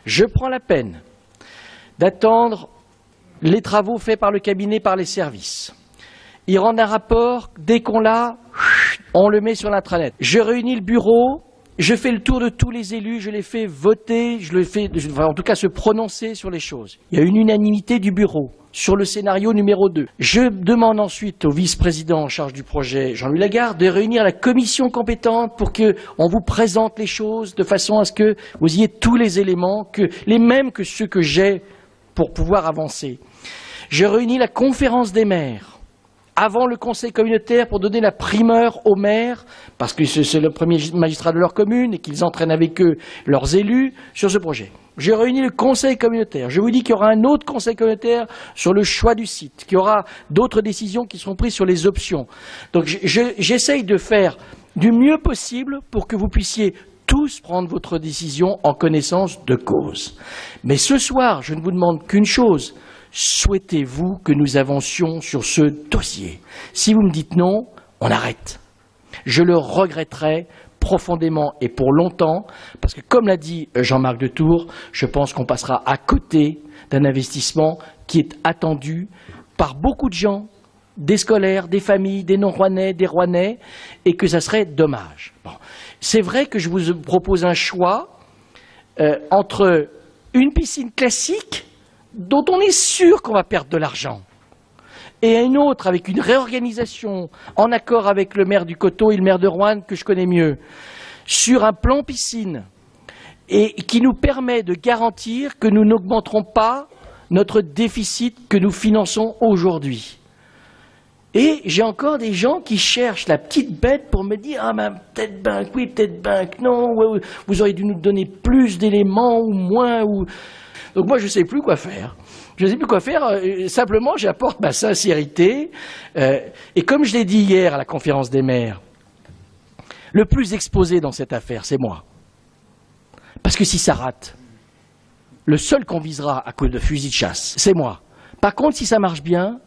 Je prends la peine d'attendre les travaux faits par le cabinet, par les services. Ils rendent un rapport, dès qu'on l'a, on le met sur l'intranet. Je réunis le bureau, je fais le tour de tous les élus, je les fais voter, en tout cas se prononcer sur les choses. Il y a une unanimité du bureau sur le scénario numéro 2. Je demande ensuite au vice-président en charge du projet, Jean-Louis Lagarde, de réunir la commission compétente pour qu'on vous présente les choses de façon à ce que vous ayez tous les éléments, les mêmes que ceux que j'ai pour pouvoir avancer. Je réunis la conférence des maires avant le conseil communautaire pour donner la primeur aux maires, parce que c'est le premier magistrat de leur commune et qu'ils entraînent avec eux leurs élus sur ce projet. J'ai réuni le conseil communautaire. Je vous dis qu'il y aura un autre conseil communautaire sur le choix du site, qu'il y aura d'autres décisions qui seront prises sur les options. Donc j'essaye de faire du mieux possible pour que vous puissiez tous prendre votre décision en connaissance de cause. Mais ce soir, je ne vous demande qu'une chose. Souhaitez-vous que nous avancions sur ce dossier? Si vous me dites non, on arrête. Je le regretterai profondément et pour longtemps, parce que comme l'a dit Jean-Marc Detour, je pense qu'on passera à côté d'un investissement qui est attendu par beaucoup de gens, des scolaires, des familles, des non-Rouennais, des Rouennais, et que ça serait dommage. Bon. C'est vrai que je vous propose un choix entre une piscine classique dont on est sûr qu'on va perdre de l'argent, et une autre avec une réorganisation en accord avec le maire du Coteau et le maire de Roanne, que je connais mieux, sur un plan piscine, et qui nous permet de garantir que nous n'augmenterons pas notre déficit que nous finançons aujourd'hui. Et j'ai encore des gens qui cherchent la petite bête pour me dire « Ah ben, peut-être ben oui, peut-être ben non, vous auriez dû nous donner plus d'éléments ou moins ». Donc moi, je ne sais plus quoi faire. Je ne sais plus quoi faire. Simplement, j'apporte ma sincérité. Et comme je l'ai dit hier à la conférence des maires, le plus exposé dans cette affaire, c'est moi. Parce que si ça rate, le seul qu'on visera à coup de fusil de chasse, c'est moi. Par contre, si ça marche bien,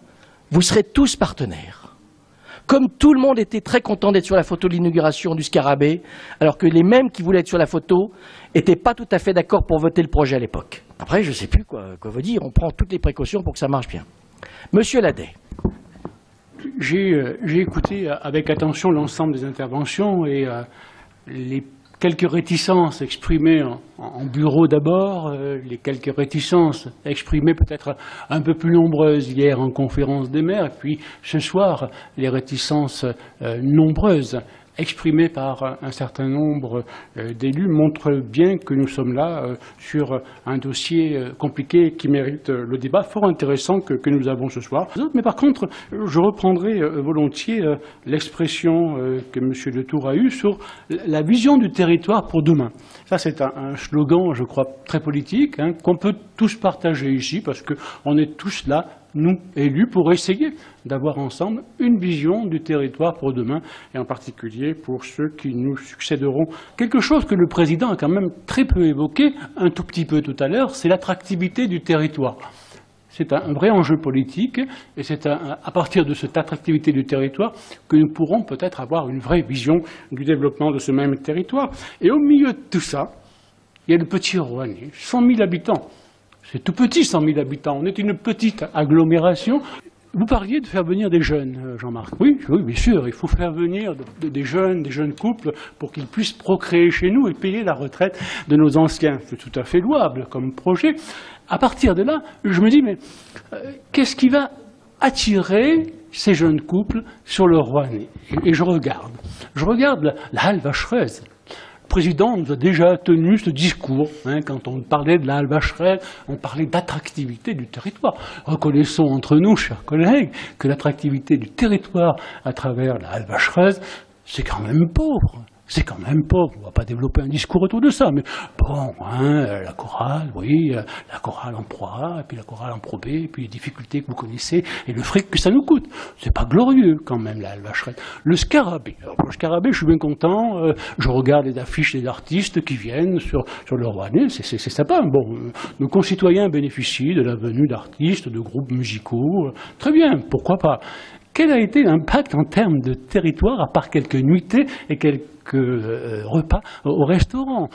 vous serez tous partenaires. Comme tout le monde était très content d'être sur la photo de l'inauguration du Scarabée, alors que les mêmes qui voulaient être sur la photo n'étaient pas tout à fait d'accord pour voter le projet à l'époque. Après, je ne sais plus quoi vous dire, on prend toutes les précautions pour que ça marche bien. Monsieur Ladet. J'ai écouté avec attention l'ensemble des interventions et les quelques réticences exprimées en bureau d'abord, les quelques réticences exprimées peut-être un peu plus nombreuses hier en conférence des maires, et puis ce soir, les réticences nombreuses exprimées par un certain nombre d'élus montrent bien que nous sommes là sur un dossier compliqué qui mérite le débat fort intéressant que nous avons ce soir. Mais par contre, je reprendrai volontiers l'expression que M. Detour a eue sur la vision du territoire pour demain. Ça, c'est un slogan, je crois, très politique, hein, qu'on peut tous partager ici, parce qu'on est tous là, nous, élus, pour essayer d'avoir ensemble une vision du territoire pour demain, et en particulier pour ceux qui nous succéderont. Quelque chose que le Président a quand même très peu évoqué, un tout petit peu tout à l'heure, c'est l'attractivité du territoire. C'est un vrai enjeu politique, et c'est à partir de cette attractivité du territoire que nous pourrons peut-être avoir une vraie vision du développement de ce même territoire. Et au milieu de tout ça, il y a le petit Roannais, 100 000 habitants. C'est tout petit, 100 000 habitants. On est une petite agglomération. Vous parliez de faire venir des jeunes, Jean-Marc. Oui, bien sûr, il faut faire venir des jeunes couples pour qu'ils puissent procréer chez nous et payer la retraite de nos anciens. C'est tout à fait louable comme projet. À partir de là, je me dis, mais qu'est-ce qui va attirer ces jeunes couples sur le Roannais? Et je regarde la halle Vacheresse. Le Président nous a déjà tenu ce discours, hein, quand on parlait de la halle Vacheresse, on parlait d'attractivité du territoire. Reconnaissons entre nous, chers collègues, que l'attractivité du territoire à travers la halle Vacheresse, c'est quand même pauvre. C'est quand même pauvre, on ne va pas développer un discours autour de ça, mais bon, hein, la chorale, oui, la chorale en Pro A, et puis la chorale en Pro B, et puis les difficultés que vous connaissez, et le fric que ça nous coûte. C'est pas glorieux quand même, la Vacheresse. Le Scarabée, alors le Scarabée, je suis bien content, je regarde les affiches des artistes qui viennent sur le Roannais, c'est sympa. Bon, nos concitoyens bénéficient de la venue d'artistes, de groupes musicaux, très bien, pourquoi pas. Quel a été l'impact en termes de territoire, à part quelques nuitées et quelques repas au restaurant?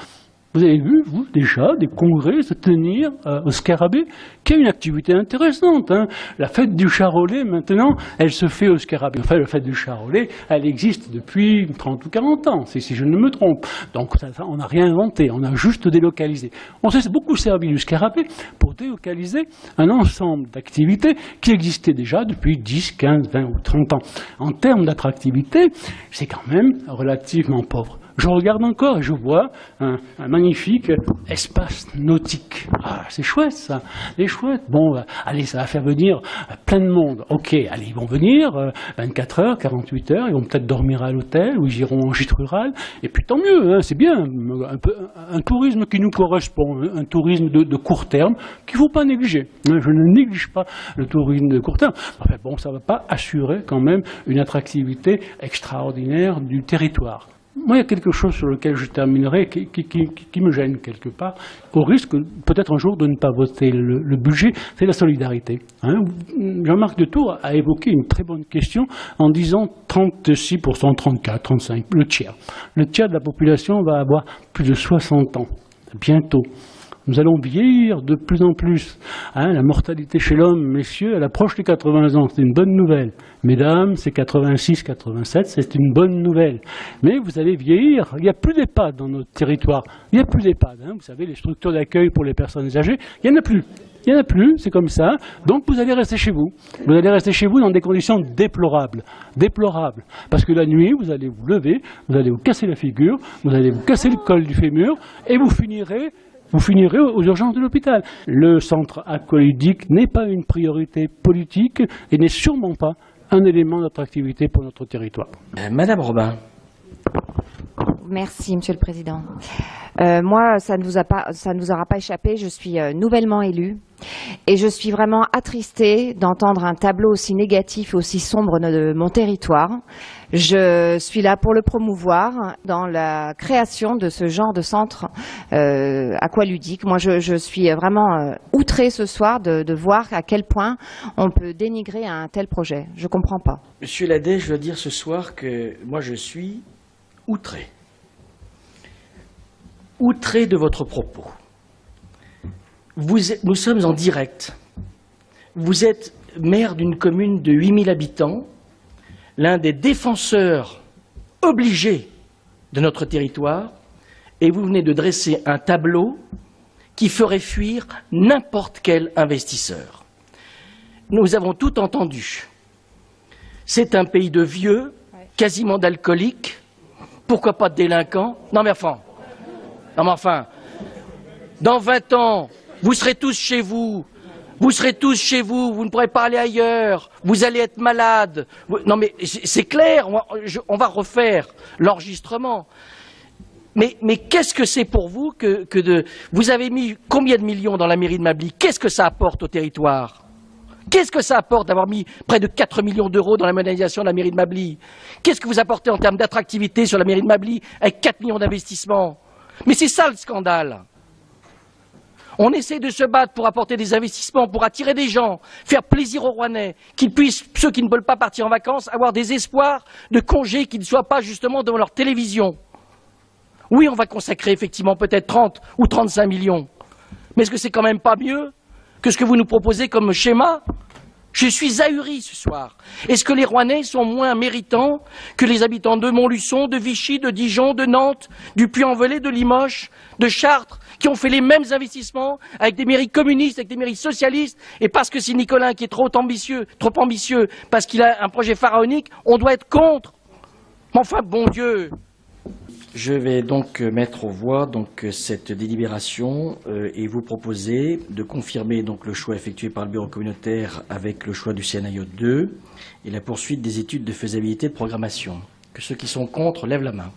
Vous avez vu, vous, déjà, des congrès se tenir au Scarabée, qui a une activité intéressante. Hein. La fête du Charolais, maintenant, elle se fait au Scarabée. Enfin, la fête du Charolais, elle existe depuis 30 ou 40 ans, si je ne me trompe. Donc, on n'a rien inventé, on a juste délocalisé. On s'est beaucoup servi du Scarabée pour délocaliser un ensemble d'activités qui existaient déjà depuis 10, 15, 20 ou 30 ans. En termes d'attractivité, c'est quand même relativement pauvre. Je regarde encore et je vois un magnifique espace nautique. Ah, c'est chouette ça, c'est chouette. Bon, allez, ça va faire venir plein de monde. Ok, allez, ils vont venir 24 heures, 48 heures, ils vont peut-être dormir à l'hôtel ou ils iront en gîte rural. Et puis tant mieux, hein, c'est bien. Un tourisme qui nous correspond, un tourisme de court terme qu'il ne faut pas négliger. Je ne néglige pas le tourisme de court terme. Enfin bon, ça ne va pas assurer quand même une attractivité extraordinaire du territoire. Moi, il y a quelque chose sur lequel je terminerai qui me gêne quelque part, au risque peut-être un jour de ne pas voter le budget, c'est la solidarité. Hein. Jean-Marc Detour a évoqué une très bonne question en disant 36%, 34, 35, le tiers. Le tiers de la population va avoir plus de 60 ans, bientôt. Nous allons vieillir de plus en plus. Hein, la mortalité chez l'homme, messieurs, elle approche les 80 ans. C'est une bonne nouvelle. Mesdames, c'est 86, 87, c'est une bonne nouvelle. Mais vous allez vieillir. Il n'y a plus d'EHPAD dans notre territoire. Il n'y a plus d'EHPAD. Hein. Vous savez, les structures d'accueil pour les personnes âgées, il n'y en a plus. Il n'y en a plus, c'est comme ça. Donc vous allez rester chez vous. Vous allez rester chez vous dans des conditions déplorables. Déplorables. Parce que la nuit, vous allez vous lever, vous allez vous casser la figure, vous allez vous casser le col du fémur, et vous finirez aux urgences de l'hôpital. Le centre aqualudique n'est pas une priorité politique et n'est sûrement pas un élément d'attractivité pour notre territoire. Madame Robin. Merci, Monsieur le Président. Moi, ça ne vous aura pas échappé, je suis nouvellement élue et je suis vraiment attristée d'entendre un tableau aussi négatif et aussi sombre de mon territoire. Je suis là pour le promouvoir dans la création de ce genre de centre aqualudique. Moi, je suis vraiment outrée ce soir de voir à quel point on peut dénigrer un tel projet. Je ne comprends pas. Monsieur Ladet, je dois dire ce soir que moi je suis outré. Outré de votre propos. Nous sommes en direct. Vous êtes maire d'une commune de 8000 habitants, l'un des défenseurs obligés de notre territoire, et vous venez de dresser un tableau qui ferait fuir n'importe quel investisseur. Nous avons tout entendu. C'est un pays de vieux, quasiment d'alcooliques, pourquoi pas de délinquants? Non mais enfin, dans 20 ans, vous serez tous chez vous, vous ne pourrez pas aller ailleurs, vous allez être malade. Non mais c'est clair, on va refaire l'enregistrement. Mais qu'est-ce que c'est pour vous vous avez mis combien de millions dans la mairie de Mably? Qu'est-ce que ça apporte au territoire? Qu'est-ce que ça apporte d'avoir mis près de 4 millions d'euros dans la modernisation de la mairie de Mably? Qu'est-ce que vous apportez en termes d'attractivité sur la mairie de Mably avec 4 millions d'investissements? Mais c'est ça le scandale. On essaie de se battre pour apporter des investissements, pour attirer des gens, faire plaisir aux Rouennais, qu'ils puissent, ceux qui ne veulent pas partir en vacances, avoir des espoirs de congés qui ne soient pas justement devant leur télévision. Oui, on va consacrer effectivement peut-être 30 ou 35 millions. Mais est-ce que c'est quand même pas mieux que ce que vous nous proposez comme schéma? Je suis ahuri ce soir. Est-ce que les Rouennais sont moins méritants que les habitants de Montluçon, de Vichy, de Dijon, de Nantes, du Puy-en-Velay, de Limoges, de Chartres, qui ont fait les mêmes investissements avec des mairies communistes, avec des mairies socialistes, et parce que c'est Nicolin qui est trop ambitieux, parce qu'il a un projet pharaonique, on doit être contre. Mais enfin, bon Dieu. Je vais donc mettre aux voix cette délibération et vous proposer de confirmer donc le choix effectué par le bureau communautaire avec le choix du CNIO 2 et la poursuite des études de faisabilité de programmation. Que ceux qui sont contre lèvent la main.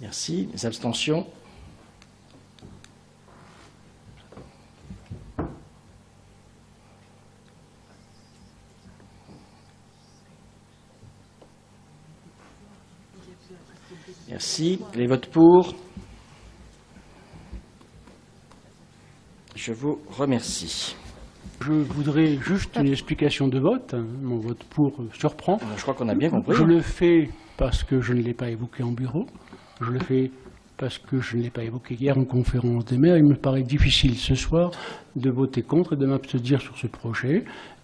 Merci. Les abstentions? Merci. Les votes pour? Je vous remercie. Je voudrais juste une explication de vote. Mon vote pour surprend. Je crois qu'on a bien compris. Je le fais parce que je ne l'ai pas évoqué en bureau. Je le fais parce que je ne l'ai pas évoqué hier en conférence des maires. Il me paraît difficile ce soir de voter contre et de m'abstenir sur ce projet.